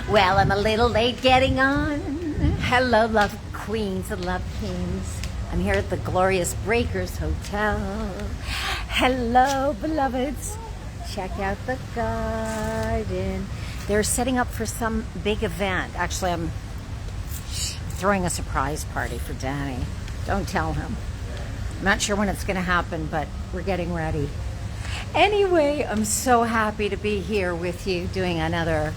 Well, I'm a little late getting on. Hello, love queens and love kings. I'm here at the glorious Breakers Hotel. Hello, beloveds. Check out the garden. They're setting up for some big event. Actually, I'm throwing a surprise party for Danny. Don't tell him. I'm not sure when it's going to happen, but we're getting ready. Anyway, I'm so happy to be here with you doing another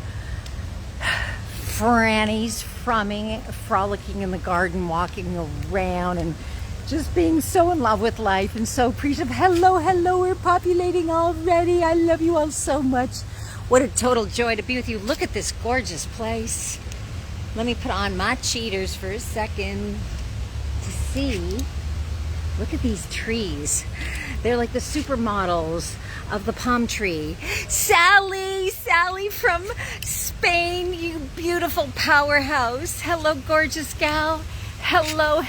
Franny's Frumming, frolicking in the garden, walking around, and just being so in love with life and so appreciative. Hello, we're populating already. I love you all so much. What a total joy to be with you. Look at this gorgeous place. Let me put on my cheaters for a second to see. Look at these trees. They're like the supermodels of the palm tree. Sally from Spain, you beautiful powerhouse. Hello, gorgeous gal. Hello.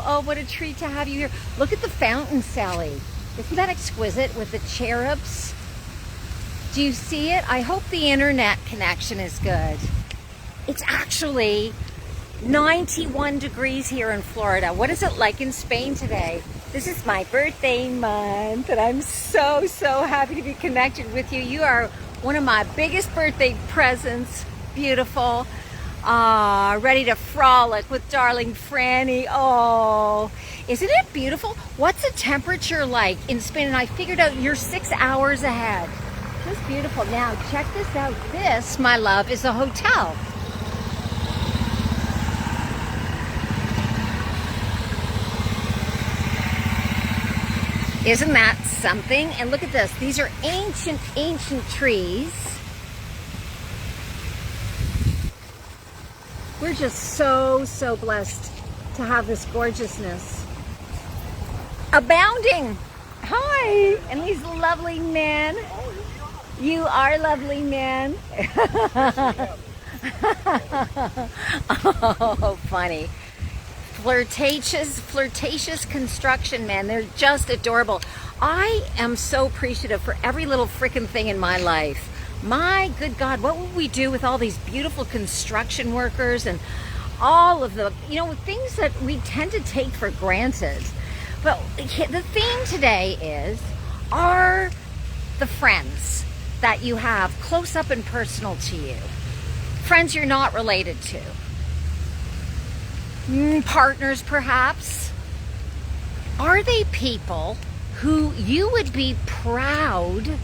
Oh, what a treat to have you here. Look at the fountain, Sally. Isn't that exquisite with the cherubs? Do you see it? I hope the internet connection is good. It's actually 91 degrees here in Florida. What is it like in Spain today? This is my birthday month, and I'm so happy to be connected with you. You are one of my biggest birthday presents. Beautiful. Ready to frolic with darling Franny. Oh, isn't it beautiful? What's the temperature like in Spain? And I figured out you're 6 hours ahead. Just beautiful. Now, check this out. This, my love, is a hotel. Isn't that something? And look at this. These are ancient trees. We're just so blessed to have this gorgeousness abounding. Hi. And these lovely men. You are lovely men. Oh, funny. Flirtatious construction men. They're just adorable. I am so appreciative for every little frickin' thing in my life. My good God, what would we do with all these beautiful construction workers and all of the, things that we tend to take for granted. But the theme today is, are the friends that you have close up and personal to you, friends you're not related to, partners perhaps, are they people who you would be proud,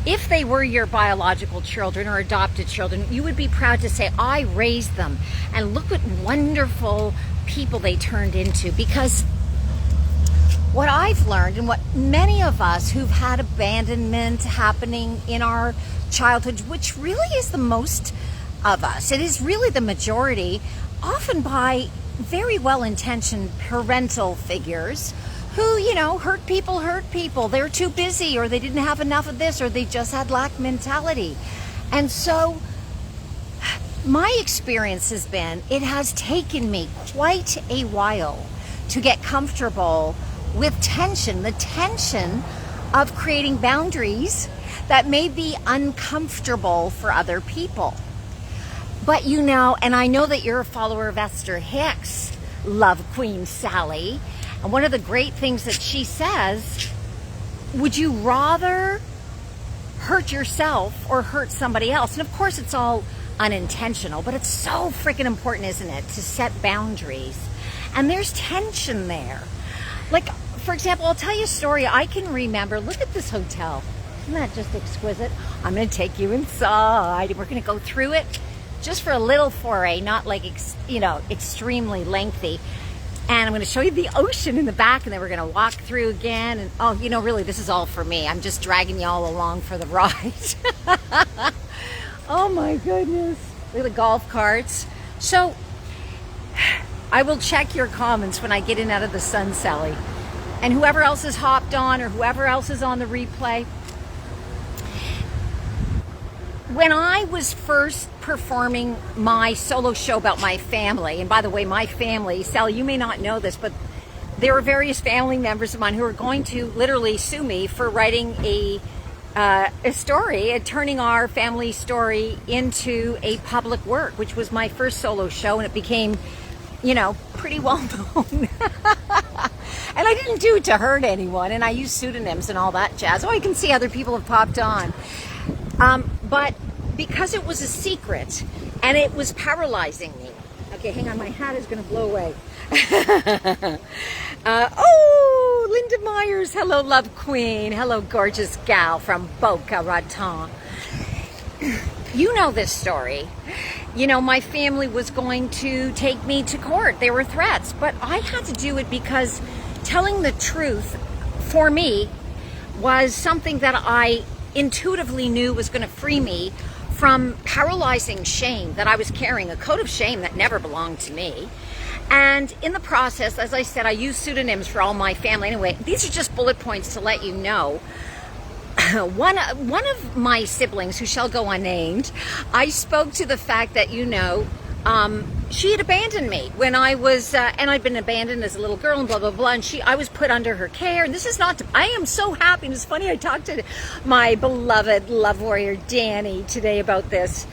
if they were your biological children or adopted children, you would be proud to say, I raised them, and look what wonderful people they turned into? Because what I've learned, and what many of us who've had abandonment happening in our childhood, which really is the most of us, it is really the majority, often by very well-intentioned parental figures who, hurt people. They're too busy, or they didn't have enough of this, or they just had lack mentality. And so my experience has been, it has taken me quite a while to get comfortable with tension, the tension of creating boundaries that may be uncomfortable for other people. But and I know that you're a follower of Esther Hicks, Love Queen Sally, and one of the great things that she says, would you rather hurt yourself or hurt somebody else? And of course it's all unintentional, but it's so freaking important, isn't it, to set boundaries? And there's tension there. Like, for example, I'll tell you a story I can remember. Look at this hotel. Isn't that just exquisite? I'm going to take you inside, and we're going to go through it just for a little foray, not like, extremely lengthy. And I'm going to show you the ocean in the back, and then we're going to walk through again. And really, this is all for me. I'm just dragging you all along for the ride. Oh my goodness. Look at the golf carts. So I will check your comments when I get in out of the sun, Sally. And whoever else has hopped on, or whoever else is on the replay. When I was first performing my solo show about my family, and by the way, my family, Sally, you may not know this, but there are various family members of mine who are going to literally sue me for writing a a story, turning our family story into a public work, which was my first solo show, and it became, you know, pretty well known. And I didn't do it to hurt anyone, and I used pseudonyms and all that jazz. Oh, I can see other people have popped on. But because it was a secret, and it was paralyzing me. Okay, hang on, my hat is going to blow away. Oh, Linda Myers, hello, love queen. Hello, gorgeous gal from Boca Raton. You know this story. You know, my family was going to take me to court. There were threats, but I had to do it because telling the truth for me was something that I intuitively knew was going to free me from paralyzing shame that I was carrying, a coat of shame that never belonged to me. And in the process, as I said, I use pseudonyms for all my family. Anyway, these are just bullet points to let you know. One of my siblings, who shall go unnamed, I spoke to the fact that, you know, she had abandoned me when I was, and I'd been abandoned as a little girl and blah, blah, blah. And I was put under her care. And this is not, I am so happy. And it's funny, I talked to my beloved love warrior, Danny, today about this.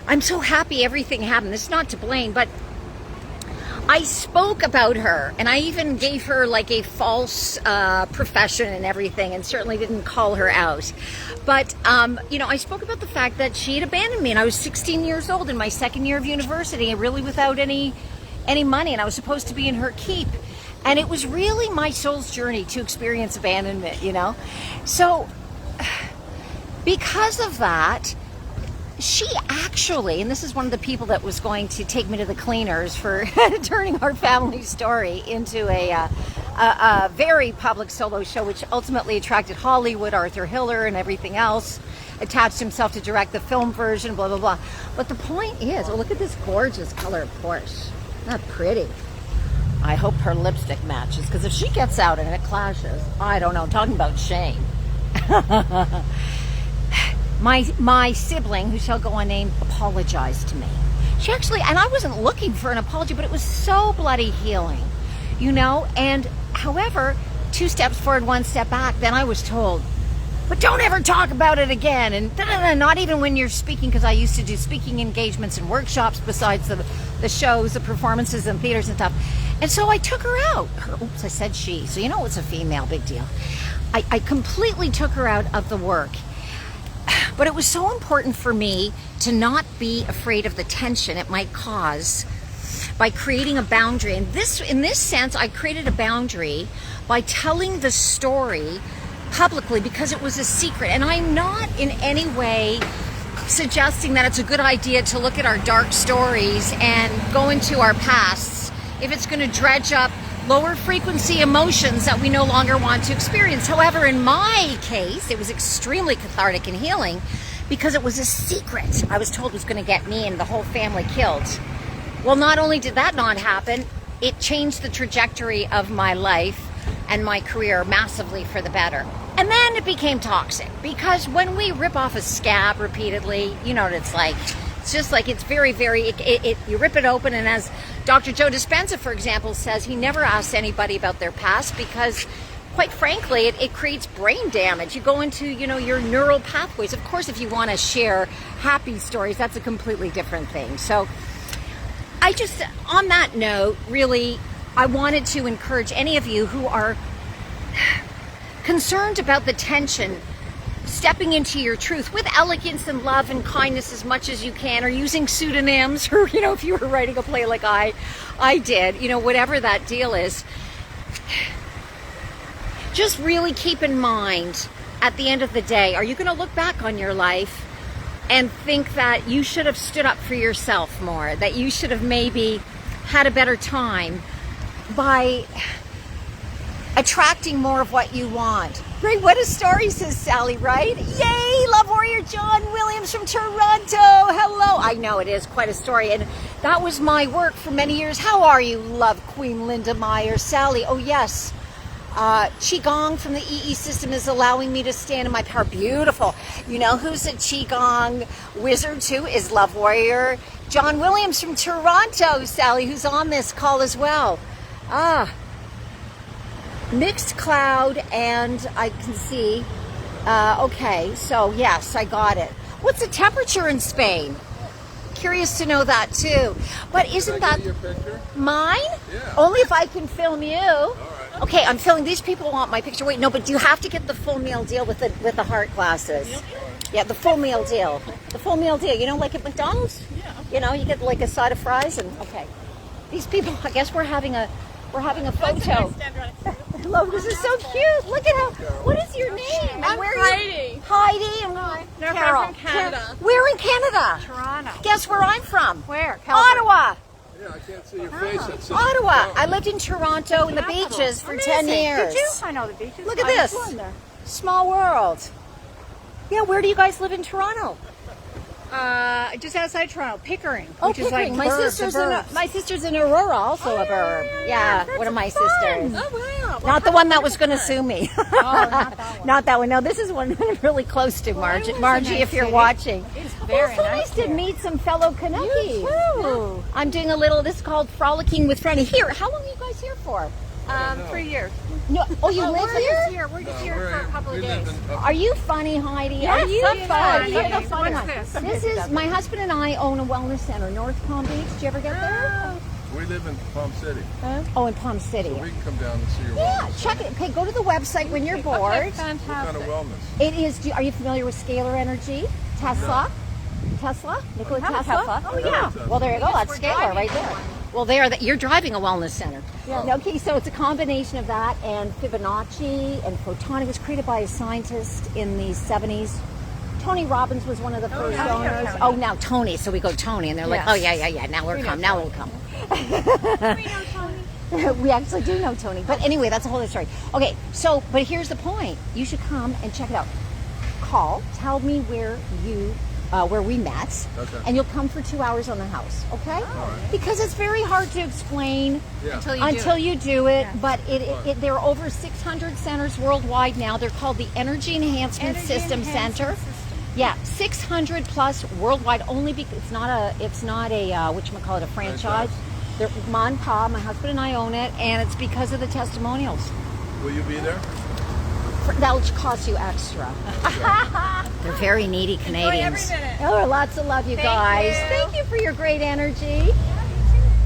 I'm so happy everything happened. This is not to blame, but I spoke about her, and I even gave her like a false profession and everything, and certainly didn't call her out. But, you know, I spoke about the fact that she had abandoned me, and I was 16 years old in my second year of university, and really without any money, and I was supposed to be in her keep. And it was really my soul's journey to experience abandonment, you know? So, because of that, she actually, and this is one of the people that was going to take me to the cleaners for turning our family story into a very public solo show, which ultimately attracted Hollywood, Arthur Hiller, and everything else, attached himself to direct the film version, blah, blah, blah. But the point is, oh, look at this gorgeous color of Porsche. Isn't that pretty? I hope her lipstick matches, because if she gets out and it clashes, I don't know, I'm talking about shame. My sibling, who shall go unnamed, apologized to me. She actually, and I wasn't looking for an apology, but it was so bloody healing, you know? And however, 2 steps forward, 1 step back, then I was told, but don't ever talk about it again. And not even when you're speaking, because I used to do speaking engagements and workshops besides the shows, the performances and theaters and stuff. And so I took her out. Oops, I said she. So you know it's a female, big deal. I completely took her out of the work. But it was so important for me to not be afraid of the tension it might cause by creating a boundary. And in this sense, I created a boundary by telling the story publicly because it was a secret. And I'm not in any way suggesting that it's a good idea to look at our dark stories and go into our pasts if it's going to dredge up lower frequency emotions that we no longer want to experience. However, in my case, it was extremely cathartic and healing because it was a secret I was told was going to get me and the whole family killed. Well, not only did that not happen, it changed the trajectory of my life and my career massively for the better. And then it became toxic because when we rip off a scab repeatedly, you know what it's like. It's just like, it's very, very, you rip it open, and as Dr. Joe Dispenza, for example, says, he never asks anybody about their past because, quite frankly, it creates brain damage. You go into, you know, your neural pathways. Of course, if you want to share happy stories, that's a completely different thing. So I just, on that note, really, I wanted to encourage any of you who are concerned about the tension, stepping into your truth with elegance and love and kindness as much as you can, or using pseudonyms, or, you know, if you were writing a play like I did, you know, whatever that deal is, just really keep in mind, at the end of the day, are you going to look back on your life and think that you should have stood up for yourself more, that you should have maybe had a better time by attracting more of what you want? Great, what a story, says Sally, right? Yay, Love Warrior John Williams from Toronto. Hello. I know, it is quite a story, and that was my work for many years. How are you, Love Queen Linda Myers? Sally, oh yes. Qigong from the EE system is allowing me to stand in my power. Beautiful. You know who's a Qigong wizard too? Is Love Warrior John Williams from Toronto, Sally, who's on this call as well. Mixed cloud, and I can see Okay, so yes, I got it. What's the temperature in Spain? Curious to know that too. But isn't that your picture? mine? Yeah. Only if I can film you. All right. Okay, I'm filming. These people want my picture. Wait, no, but do you have to get the full meal deal with the heart glasses? Yeah, the full meal deal. The full meal deal. You know, like at McDonald's. Yeah. You know, you get like a side of fries and okay. These people. I guess we're having a photo. Hello, this is so cute. Look at how. What is your name? And I'm where are Heidi. you? Heidi. And No, Carol. I'm from Canada. Where in Canada? Toronto. Guess where I'm from? Where? Ottawa. Yeah, I can't see your face. It says Ottawa. Toronto. I lived in Toronto in the beaches for 10 years. Did you? I know the beaches. Look at I was this. born there. Small world. Yeah, where do you guys live in Toronto? Just outside Toronto, Pickering. Oh, which is Pickering. like My sister's in Aurora, also a burb. Yeah, one of my sisters. Oh, wow. Not the one that was going to sue me. Oh, not that one. Not that one. No, this is one I'm really close to, Margie. it's a Margie, nice if you're city. watching. It's Well, very so nice nice to here. meet some fellow Canuckies. You too. I'm doing a little, this is called Frolicking with Franny. Here, how long are you guys here for? 3 years. No, oh, you live here? We're just No, here for a couple of we live days. in Are you funny, Heidi? Yes, Are you I'm funny? funny. Put the fun What's on. this? This is, my husband and I own a wellness center, North Palm Beach. Did you ever get there? We live in Palm City. Oh, in Palm City. So we can come down and see your Yeah, wellness. check it. Okay, go to the website when you're bored. Okay, What kind fantastic. of wellness? It is, are you familiar with scalar energy? Tesla? Tesla? Nikola have a Tesla? Tesla. Oh, I yeah. have a Tesla. Well, there you go. That's we're scalar driving right there. one. Well, you're driving a wellness center. Yeah. Okay, so it's a combination of that and Fibonacci and photonic. It was created by a scientist in the 70s. Tony Robbins was one of the first yeah, owners. Tony. Oh, now Tony. So we go Tony, and they're like, Yes. oh, yeah. Now we'll come. Now we'll come. We know Tony. We actually do know Tony. But anyway, that's a whole other story. Okay, so, but here's the point. You should come and check it out. Call, tell me where we met, Okay. and you'll come for 2 hours on the house, okay? Because it's very hard to explain Yeah. Until you do it. But there are over 600 centers worldwide now. They're called the Energy Enhancement System Center. Yeah, 600 plus worldwide. Only because it's not a whatchamacallit, a franchise. They're Mon Pa, my husband and I own it, and it's because of the testimonials. Will you be there? That'll cost you extra. They're very needy Canadians. Every minute. Oh, lots of love, you guys. you. Thank you for your great energy.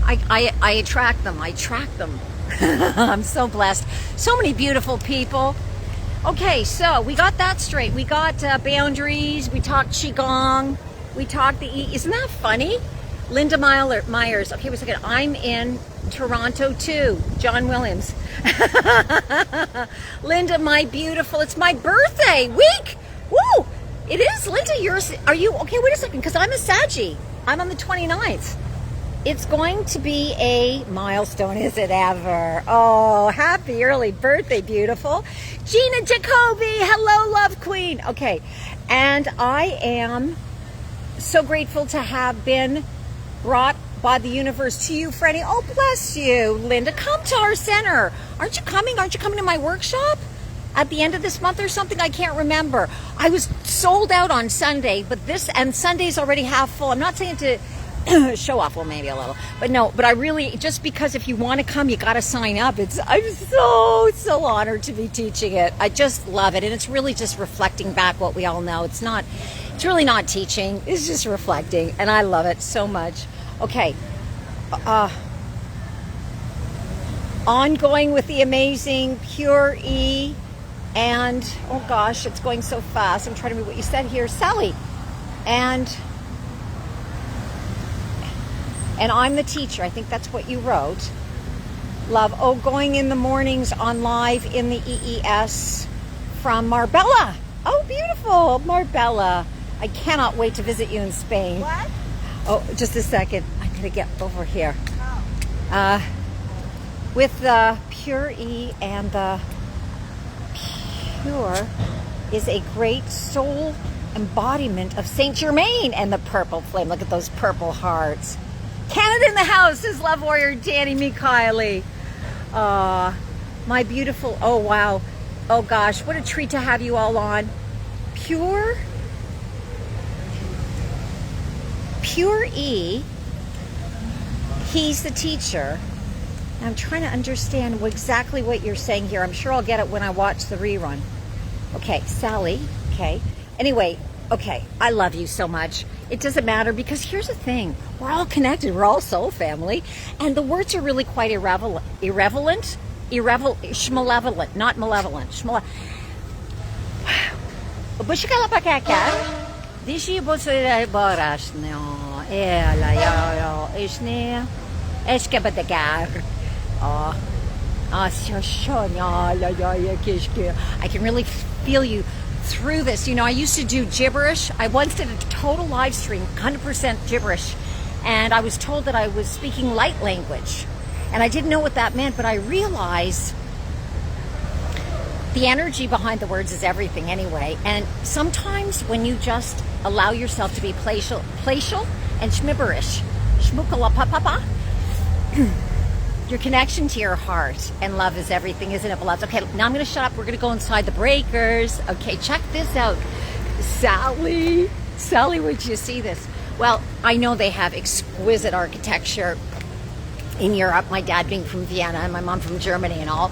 I attract them. I attract them. I'm so blessed. So many beautiful people. Okay, so we got that straight. We got boundaries. We talked Qigong. We talked isn't that funny? Linda Myers. Okay, wait a second. I'm in Toronto too. John Williams. Linda, my beautiful. It's my birthday week. Woo! It is, Linda. Are you okay? Wait a second, because I'm a Saggy. I'm on the 29th. It's going to be a milestone, is it ever? Oh, happy early birthday, beautiful. Gina Jacoby, hello, love queen. Okay, and I am so grateful to have been brought by the universe to you, Freddie. Oh, bless you, Linda. Come to our center. Aren't you coming? Aren't you coming to my workshop at the end of this month or something? I can't remember. I was sold out on Sunday, but Sunday's already half full. I'm not saying to show off, well, maybe a little, but no, but I really, just because if you want to come, you got to sign up. I'm so honored to be teaching it. I just love it. And it's really just reflecting back what we all know. It's really not teaching. It's just reflecting. And I love it so much. Okay. Ongoing with the amazing Pure E. And, oh gosh, it's going so fast. I'm trying to read what you said here. Sally. And I'm the teacher. I think that's what you wrote. Love. Oh, going in the mornings on live in the EES from Marbella. Oh, beautiful. Marbella. I cannot wait to visit you in Spain. What? Oh, just a second. I'm going to get over here. With the Pure E and the Pure is a great soul embodiment of Saint Germain and the purple flame. Look at those purple hearts. Canada in the house, says Love Warrior Danny Mikhaili. My beautiful, oh wow. Oh gosh, what a treat to have you all on. Pure E, he's the teacher. I'm trying to understand exactly what you're saying here. I'm sure I'll get it when I watch the rerun. Okay, Sally. Okay. Anyway, okay, I love you so much. It doesn't matter because here's the thing. We're all connected. We're all soul family. And the words are really quite irrelevant, schmalevolent, not malevolent. Bushikala pakaka. Dishi bosere borash no. Ela ya ishne. Eskabadagar. Oh. I can really feel you through this. You know, I used to do gibberish. I once did a total live stream, 100% gibberish. And I was told that I was speaking light language. And I didn't know what that meant, but I realized the energy behind the words is everything anyway. And sometimes when you just allow yourself to be playful and schmibberish, shmukalapapapa, your connection to your heart and love is everything, isn't it, beloved? Okay, now I'm going to shut up. We're going to go inside the breakers. Okay, check this out. Sally, would you see this? Well, I know they have exquisite architecture in Europe, my dad being from Vienna and my mom from Germany and all,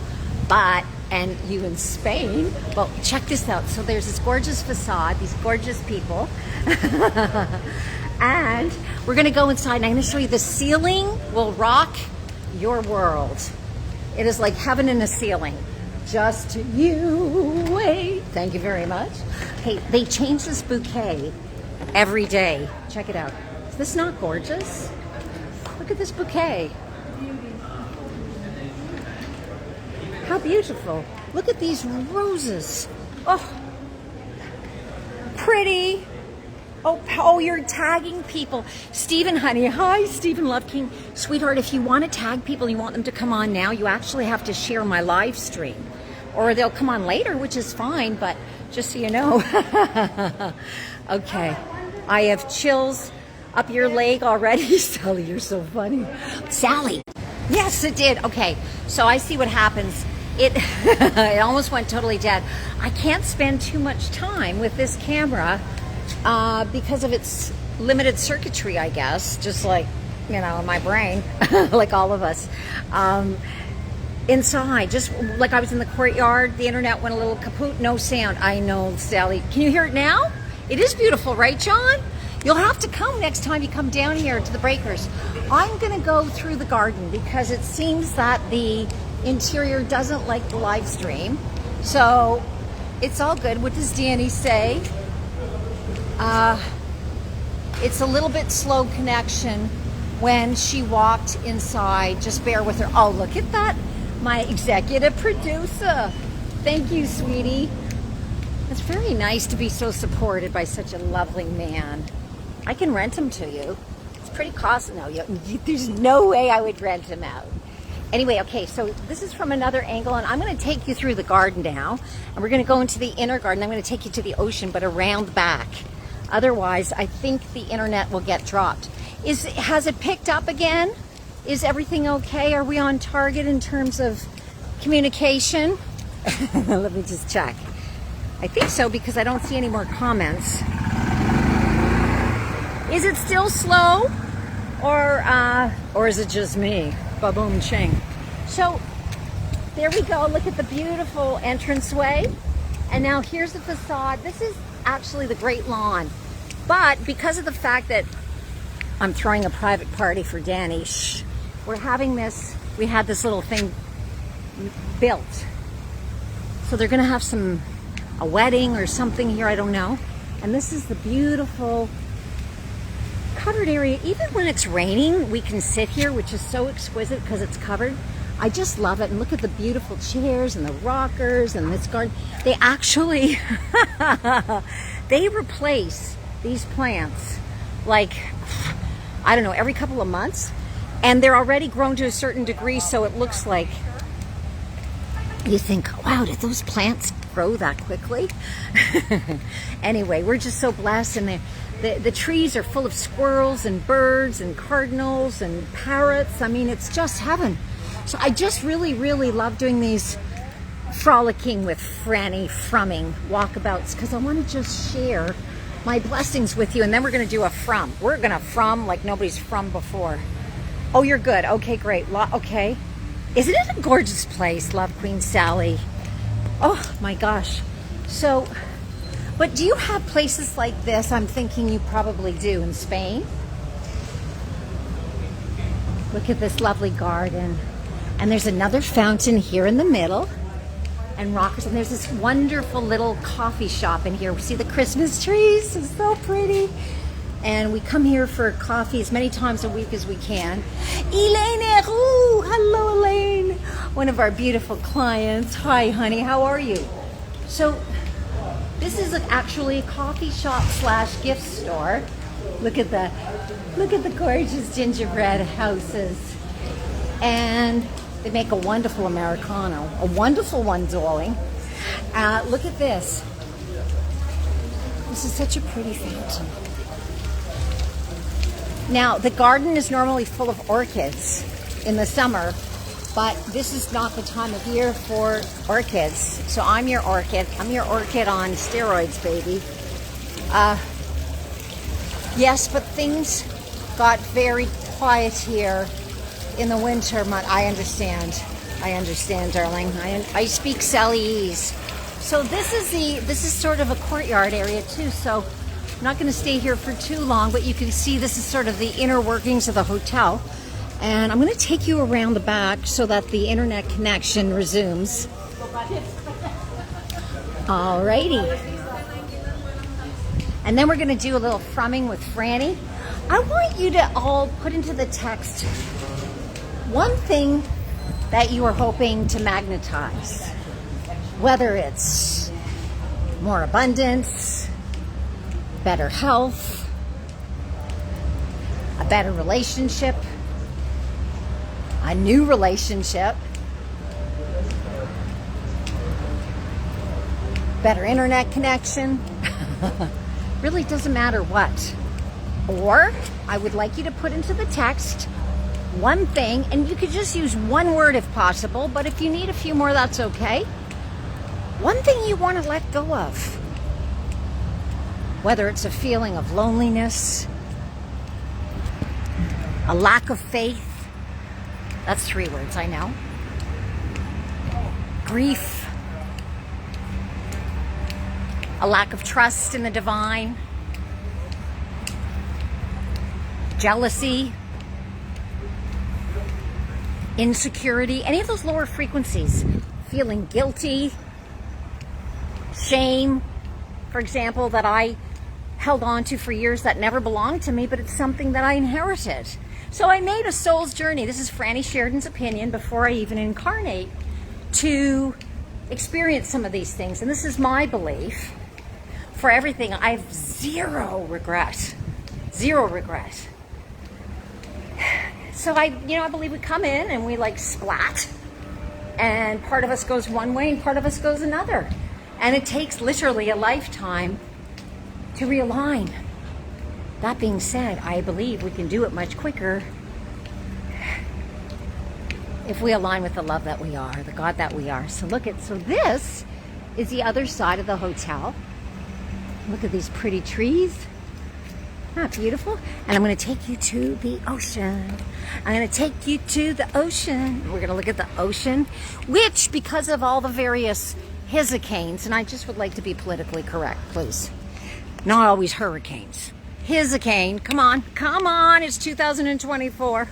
and you in Spain. But check this out. So there's this gorgeous facade, these gorgeous people. And we're going to go inside and I'm going to show you the ceiling will rock your world. It is like heaven in a ceiling. Just you wait. Thank you very much. Hey, they change this bouquet every day. Check it out. Is this not gorgeous? Look at this bouquet. How beautiful. Look at these roses. Oh, pretty. Oh, you're tagging people. Stephen, honey. Hi, Stephen Love King. Sweetheart, if you want to tag people, you want them to come on now, you actually have to share my live stream. Or they'll come on later, which is fine, but just so you know. Okay. I have chills up your leg already. Sally, you're so funny. Sally. Yes, it did. Okay. So I see what happens. It almost went totally dead. I can't spend too much time with this camera because of its limited circuitry, I guess, just like, you know, my brain, like all of us. Inside, just like I was in the courtyard, the internet went a little kaput, no sound. I know, Sally. Can you hear it now? It is beautiful, right, John? You'll have to come next time you come down here to the breakers. I'm going to go through the garden because it seems that the interior doesn't like the live stream. So it's all good. What does Danny say? It's a little bit slow connection when she walked inside. Just bear with her. Oh, look at that. My executive producer. Thank you, sweetie. It's very nice to be so supported by such a lovely man. I can rent him to you. It's pretty costly. No, there's no way I would rent him out. Anyway, okay, so this is from another angle, and I'm going to take you through the garden now, and we're going to go into the inner garden. I'm going to take you to the ocean, but around the back. Otherwise, I think the internet will get dropped. Has it picked up again? Is everything okay? Are we on target in terms of communication? Let me just check. I think so because I don't see any more comments. Is it still slow? Or is it just me? Ba-boom ching. So there we go. Look at the beautiful entranceway. And now here's the facade. This is actually the Great Lawn. But because of the fact that I'm throwing a private party for Danny, we're having this, we had this little thing built. So they're going to have a wedding or something here, I don't know. And this is the beautiful covered area. Even when it's raining, we can sit here, which is so exquisite because it's covered. I just love it. And look at the beautiful chairs and the rockers and this garden. They actually, they replace these plants like, I don't know, every couple of months. And they're already grown to a certain degree, so it looks like you think, wow, did those plants grow that quickly? Anyway, we're just so blessed, and the trees are full of squirrels and birds and cardinals and parrots. I mean, it's just heaven. So I just really, really love doing these frolicking with Franny Frumming walkabouts because I want to just share my blessings with you, and then we're going to do a frum. We're going to frum like nobody's from before. Oh, you're good. Okay, great. Okay. Isn't it a gorgeous place, Love Queen Sally? Oh, my gosh. So, but do you have places like this? I'm thinking you probably do in Spain. Look at this lovely garden. And there's another fountain here in the middle. And rockers. And there's this wonderful little coffee shop in here. We see the Christmas trees. It's so pretty. And we come here for coffee as many times a week as we can. Elaine Heroux. Hello, Elaine. One of our beautiful clients. Hi, honey. How are you? So, this is actually a coffee shop / gift store. Look at the gorgeous gingerbread houses. And they make a wonderful Americano. A wonderful one, darling. Look at this. This is such a pretty fountain. Now, the garden is normally full of orchids in the summer, but this is not the time of year for orchids. So I'm your orchid. I'm your orchid on steroids, baby. Yes, but things got very quiet here in the winter month. I understand, darling. I speak Salese. So this is sort of a courtyard area too. So I'm not going to stay here for too long, but you can see this is sort of the inner workings of the hotel. And I'm going to take you around the back so that the internet connection resumes. Alrighty. And then we're going to do a little frumming with Franny. I want you to all put into the text one thing that you are hoping to magnetize. Whether it's more abundance, better health, a better relationship, a new relationship, better internet connection. Really doesn't matter what. Or I would like you to put into the text one thing, and you could just use one word if possible, but if you need a few more, that's okay. One thing you want to let go of. Whether it's a feeling of loneliness, a lack of faith. That's 3 words, I know. Grief. A lack of trust in the divine. Jealousy. Insecurity. Any of those lower frequencies. Feeling guilty. Shame, for example, that I held on to for years that never belonged to me, but it's something that I inherited. So I made a soul's journey. This is Franny Sheridan's opinion before I even incarnate to experience some of these things. And this is my belief. For everything, I have zero regret. Zero regret. So I believe we come in and we like splat. And part of us goes one way and part of us goes another. And it takes literally a lifetime to realign. That being said, I believe we can do it much quicker if we align with the love that we are, the God that we are. So this is the other side of the hotel. Look at these pretty trees. Not beautiful? And I'm going to take you to the ocean. I'm going to take you to the ocean. We're going to look at the ocean, which, because of all the various hurricanes, and I just would like to be politically correct, please. Not always hurricanes. Hurricane. Come on. It's 2024.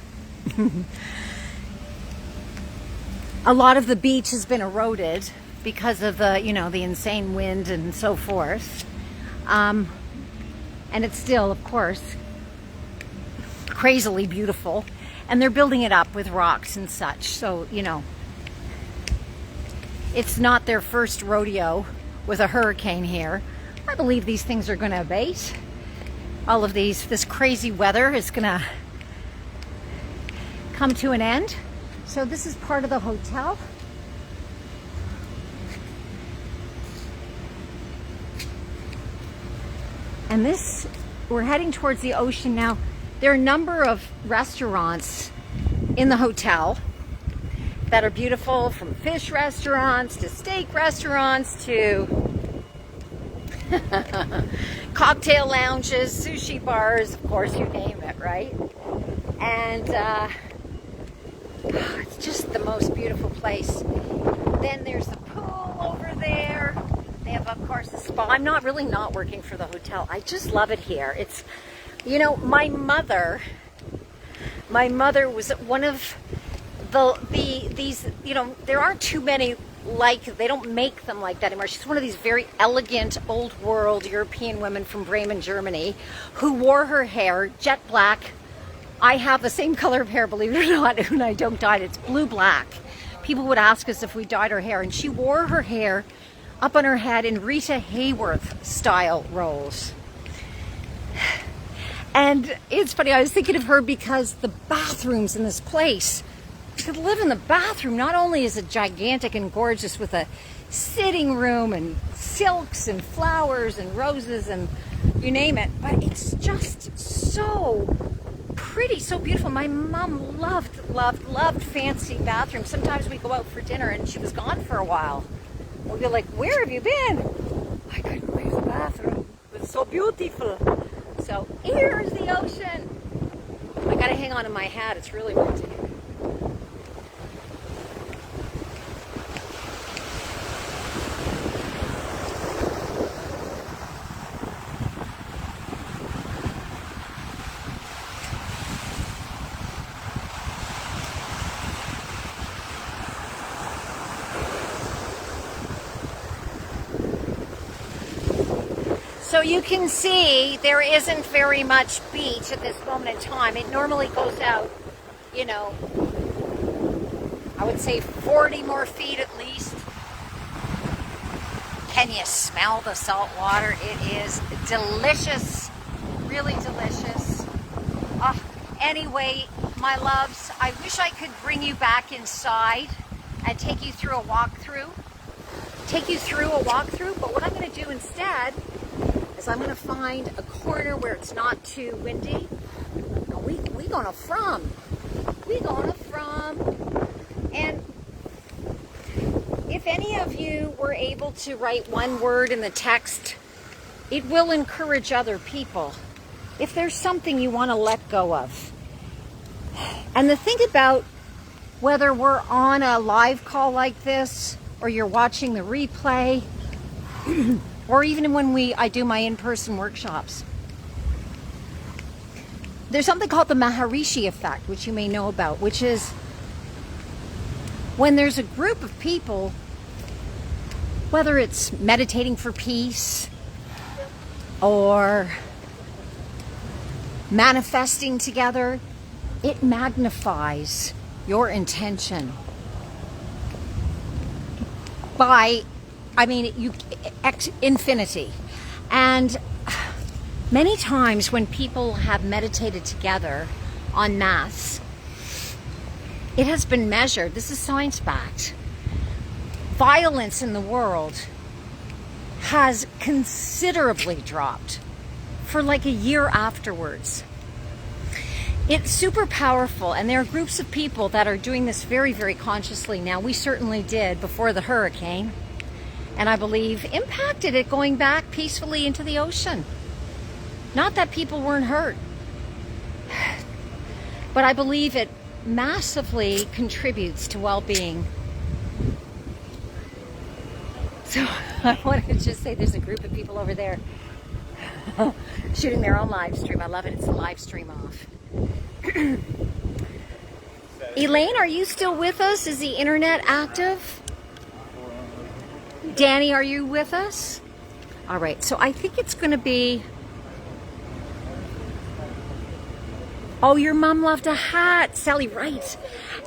A lot of the beach has been eroded because of the insane wind and so forth. And it's still, of course, crazily beautiful. And they're building it up with rocks and such. So, it's not their first rodeo with a hurricane here. I believe these things are going to abate. All of this crazy weather is going to come to an end. So this is part of the hotel. And we're heading towards the ocean now. There are a number of restaurants in the hotel that are beautiful, from fish restaurants to steak restaurants to cocktail lounges, sushi bars, of course, you name it, right? And it's just the most beautiful place. Then there's the pool over there. They have of course, the spa. I'm not working for the hotel. I just love it here. It's, you know, my mother was one of these, you know, there aren't too many they don't make them like that anymore. She's one of these very elegant, old world European women from Bremen, Germany, who wore her hair jet black. I have the same color of hair, believe it or not, when I don't dye it. It's blue-black. People would ask us if we dyed her hair, and she wore her hair up on her head in Rita Hayworth style rolls. And it's funny, I was thinking of her because the bathrooms in this place, you could live in the bathroom. Not only is it gigantic and gorgeous with a sitting room and silks and flowers and roses and you name it, but it's just so pretty, so beautiful. My mom loved fancy bathrooms. Sometimes we go out for dinner and she was gone for a while. We'll be like, where have you been? I couldn't leave the bathroom. It's so beautiful. So here's the ocean. I gotta hang on to my hat. It's really windy. So you can see there isn't very much beach at this moment in time. It normally goes out, you know, I would say 40 more feet at least. Can you smell the salt water? It is delicious, really delicious. Anyway, my loves, I wish I could bring you back inside and take you through a walkthrough. But what I'm going to do instead is I'm going to find a corner where it's not too windy. Now we gonna from. And if any of you were able to write one word in the text, it will encourage other people. If there's something you want to let go of. And the thing about whether we're on a live call like this, or you're watching the replay, or even when I do my in-person workshops, there's something called the Maharishi effect, which you may know about, which is when there's a group of people, whether it's meditating for peace or manifesting together, it magnifies your intention by, infinity. And many times when people have meditated together en masse, it has been measured, this is science-backed, violence in the world has considerably dropped for like a year afterwards. It's super powerful, and there are groups of people that are doing this very, very consciously now. We certainly did before the hurricane, and I believe impacted it going back peacefully into the ocean. Not that people weren't hurt, but I believe it massively contributes to well-being. So I wanted to just say there's a group of people over there shooting their own live stream. I love it. It's a live stream off. Elaine, are you still with us? Is the internet active? Danny, are you with us? All right, so I think it's going to be... Oh, your mom loved a hat. Sally, right.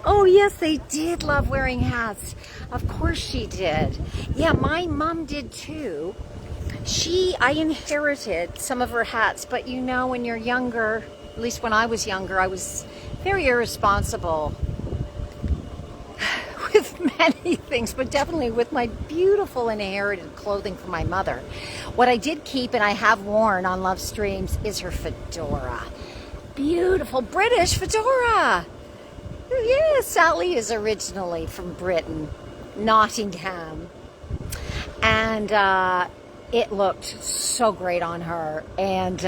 Oh, yes, they did love wearing hats. Of course she did. Yeah, my mom did too. I inherited some of her hats, but you know, when you're younger, at least when I was younger, I was very irresponsible with many things, but definitely with my beautiful inherited clothing from my mother. What I did keep, and I have worn on Love Streams, is her fedora. Beautiful British fedora. Yes, Sally is originally from Britain, Nottingham. And it looked so great on her. And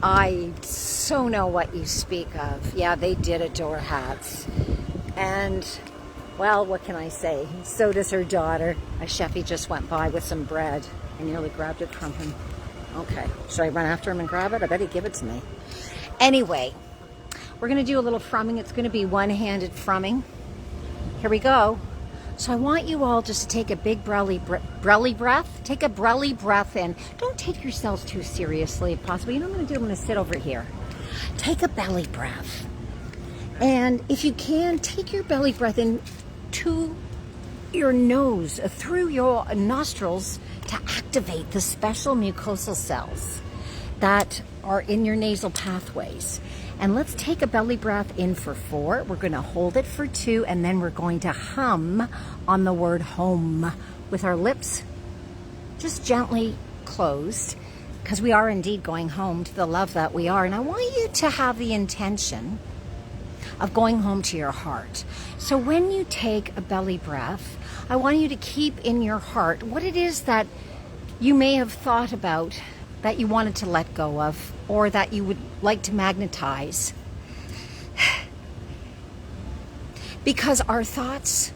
I so know what you speak of. Yeah, they did adore hats. And Well, what can I say? So does her daughter. A chefy just went by with some bread. I nearly grabbed it from him. Okay, should I run after him and grab it? I bet he'd give it to me. Anyway, we're going to do a little frumming. It's going to be one-handed frumming. Here we go. So I want you all just to take a big belly breath. Take a belly breath in. Don't take yourselves too seriously if possible. You know what I'm going to do? I'm going to sit over here. Take a belly breath. And if you can, take your belly breath in to your nose, through your nostrils, to activate the special mucosal cells that are in your nasal pathways. And let's take a belly breath in for 4. We're going to hold it for 2, and then we're going to hum on the word home with our lips just gently closed, because we are indeed going home to the love that we are. And I want you to have the intention of going home to your heart. So when you take a belly breath, I want you to keep in your heart what it is that you may have thought about that you wanted to let go of, or that you would like to magnetize. Because our thoughts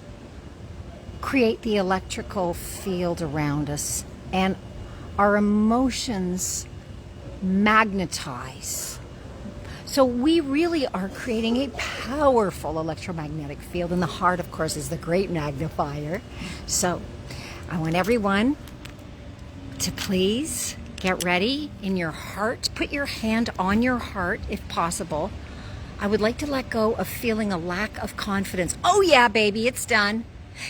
create the electrical field around us, and our emotions magnetize. So we really are creating a powerful electromagnetic field, and the heart, of course, is the great magnifier. So I want everyone to please get ready in your heart. Put your hand on your heart if possible. I would like to let go of feeling a lack of confidence. Oh yeah, baby, it's done.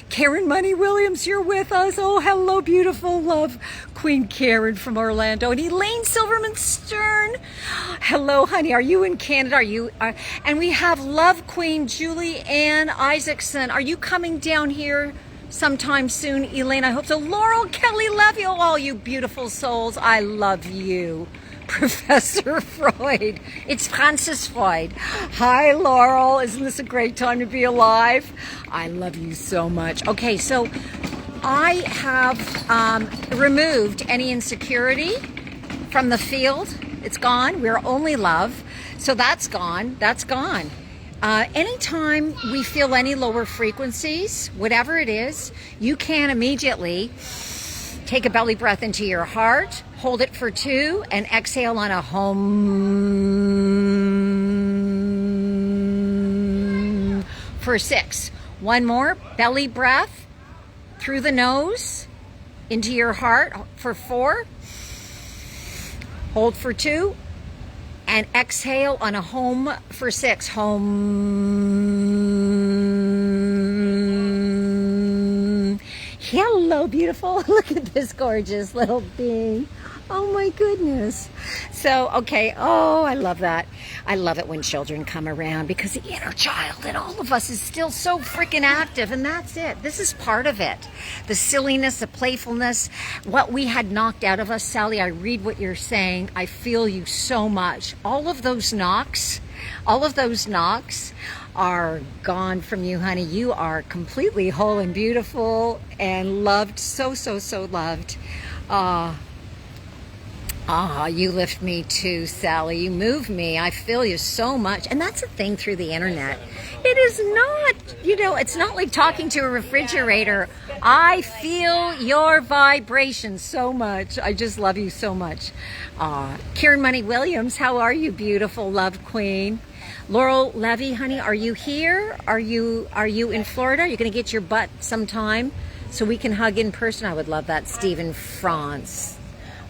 Karen Money Williams, you're with us. Oh, hello, beautiful love. Queen Karen from Orlando. And Elaine Silverman Stern. Hello, honey. Are you in Canada? Are you? And we have Love Queen Julie Ann Isaacson. Are you coming down here sometime soon, Elaine? I hope so. Laurel Kelly, love you, all you beautiful souls. I love you. Professor Freud. It's Francis Freud. Hi, Laurel. Isn't this a great time to be alive? I love you so much. Okay, so I have removed any insecurity from the field. It's gone. We're only love. So that's gone. That's gone. Anytime we feel any lower frequencies, whatever it is, you can immediately take a belly breath into your heart, hold it for 2, and exhale on a hum for 6. One more, belly breath through the nose into your heart for 4, hold for 2, and exhale on a home for 6. Home. Hello, beautiful. Look at this gorgeous little being. Oh my goodness. So, okay. Oh, I love that. I love it when children come around, because the inner child in all of us is still so freaking active, and that's it. This is part of it. The silliness, the playfulness, what we had knocked out of us. Sally, I read what you're saying. I feel you so much. All of those knocks are gone from you, honey. You are completely whole and beautiful and loved. So, so, so loved. You lift me too, Sally. You move me. I feel you so much. And that's a thing through the internet. It is not, it's not like talking to a refrigerator. I feel your vibration so much. I just love you so much. Karen Money Williams, how are you, beautiful love queen? Laurel Levy, honey, are you here? Are you in Florida? Are you going to get your butt sometime so we can hug in person? I would love that. Stephen France.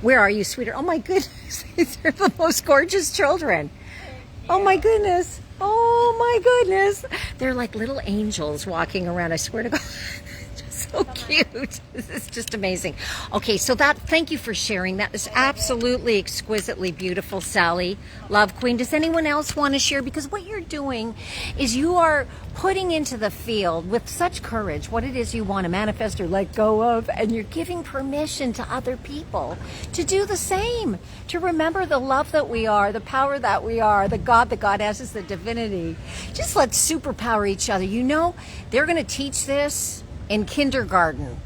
Where are you, sweetheart? Oh my goodness, these are the most gorgeous children. Oh my goodness. Oh my goodness. They're like little angels walking around, I swear to God. Just so cute. This is just amazing. Okay, so thank you for sharing. That is absolutely exquisitely beautiful, Sally. Love Queen. Does anyone else want to share? Because what you're doing is you are putting into the field with such courage what it is you want to manifest or let go of, and you're giving permission to other people to do the same, to remember the love that we are, the power that we are, the God, the goddesses, the divinity. Just let's superpower each other. They're going to teach this in kindergarten.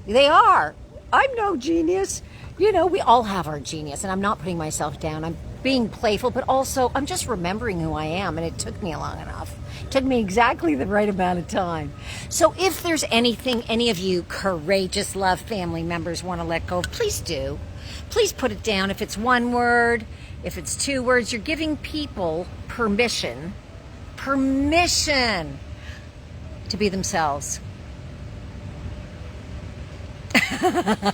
They are. I'm no genius. We all have our genius, and I'm not putting myself down. I'm being playful, but also I'm just remembering who I am, and it took me long enough. Took me exactly the right amount of time. So if there's anything any of you courageous love family members want to let go of, please do. Please put it down. If it's one word, if it's two words, you're giving people permission to be themselves.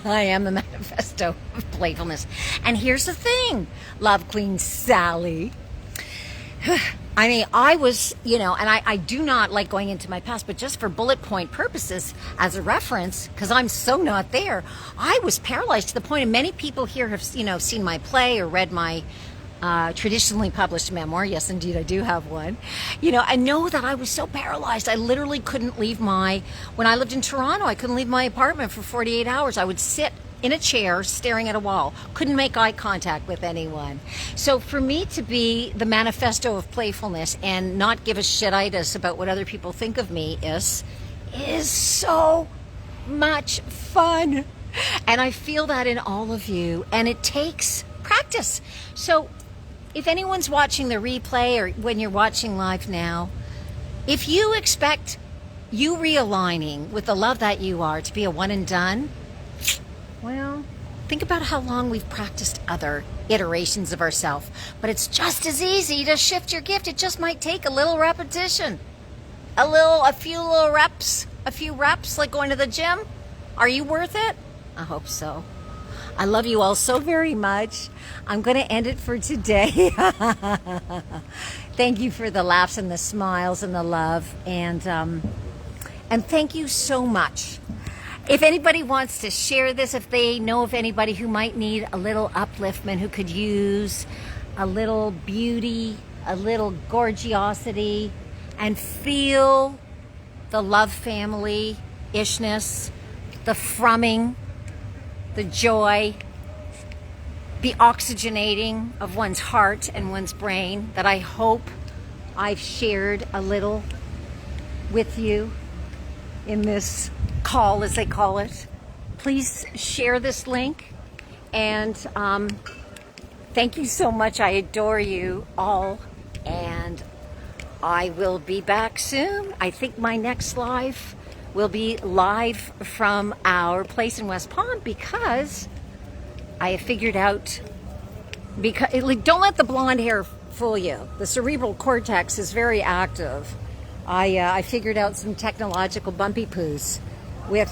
I am the manifesto of playfulness. And here's the thing, Love Queen Sally. I mean, I was, and I do not like going into my past, but just for bullet point purposes as a reference, because I'm so not there, I was paralyzed to the point, and many people here have, seen my play or read my traditionally published memoir. Yes, indeed, I do have one. I know that I was so paralyzed. I literally couldn't leave when I lived in Toronto, I couldn't leave my apartment for 48 hours. I would sit in a chair staring at a wall. Couldn't make eye contact with anyone. So for me to be the manifesto of playfulness and not give a shit-itis about what other people think of me is so much fun. And I feel that in all of you. And it takes practice. So if anyone's watching the replay or when you're watching live now, if you expect you realigning with the love that you are to be a one and done, well, think about how long we've practiced other iterations of ourselves. But it's just as easy to shift your gift. It just might take a little repetition, a few reps, like going to the gym. Are you worth it? I hope so. I love you all so very much. I'm going to end it for today. Thank you for the laughs and the smiles and the love. And thank you so much. If anybody wants to share this, if they know of anybody who might need a little upliftment, who could use a little beauty, a little gorgiosity, and feel the love family-ishness, the frumming, the joy, the oxygenating of one's heart and one's brain, that I hope I've shared a little with you in this call, as they call it. Please share this link, and thank you so much. I adore you all, and I will be back soon. I think my next live will be live from our place in West Palm, because I have figured out, don't let the blonde hair fool you. The cerebral cortex is very active. I figured out some technological bumpy poos with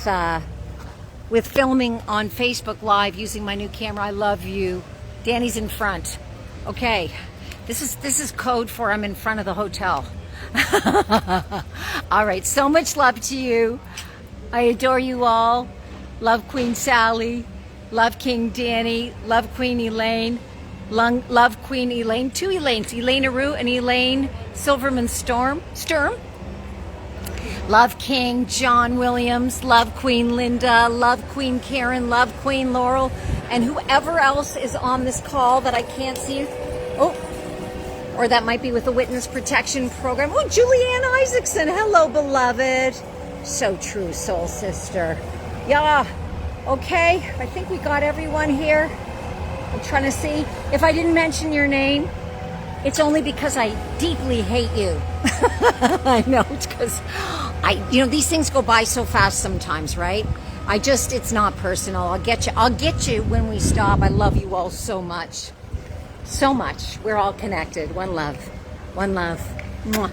filming on Facebook Live using my new camera. I love you. Danny's in front. Okay, this is code for I'm in front of the hotel. All right, so much love to you. I adore you all. Love Queen Sally. Love King Danny. Love Queen Elaine. Love Queen Elaine. Two Elaines, Elaine Aru and Elaine Silverman Sturm. Love King John Williams. Love Queen Linda. Love Queen Karen. Love Queen Laurel. And whoever else is on this call that I can't see. Oh, or that might be with the Witness Protection Program. Oh, Julianne Isaacson. Hello, beloved. So true, soul sister. Yeah. Okay, I think we got everyone here. I'm trying to see. If I didn't mention your name, it's only because I deeply hate you. I know, it's because these things go by so fast sometimes, right? It's not personal. I'll get you when we stop. I love you all so much. So much. We're all connected. One love. One love. Mwah.